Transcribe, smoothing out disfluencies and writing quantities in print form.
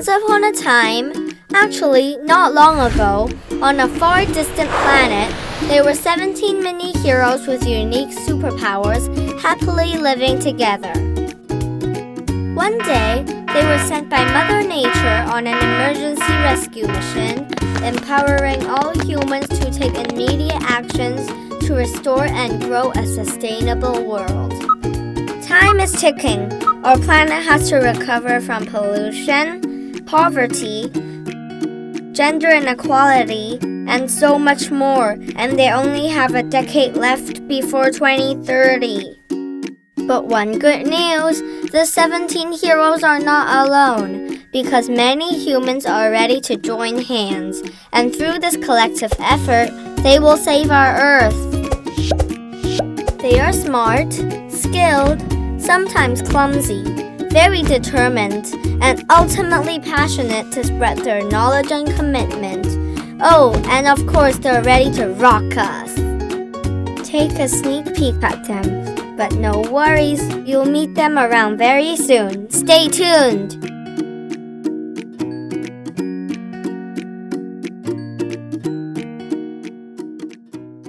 Once upon a time, actually not long ago, on a far distant planet, there were 17 mini heroes with unique superpowers happily living together. One day, they were sent by Mother Nature on an emergency rescue mission, empowering all humans to take immediate actions to restore and grow a sustainable world. Time is ticking. Our planet has to recover from pollution, poverty, gender inequality, and so much more, and they only have a decade left before 2030. But one good news, the 17 heroes are not alone, because many humans are ready to join hands, and through this collective effort, they will save our Earth. They are smart, skilled, sometimes clumsy, very determined, and ultimately passionate to spread their knowledge and commitment. Oh, and of course they're ready to rock us. Take a sneak peek at them, but no worries, you'll meet them around very soon. Stay tuned!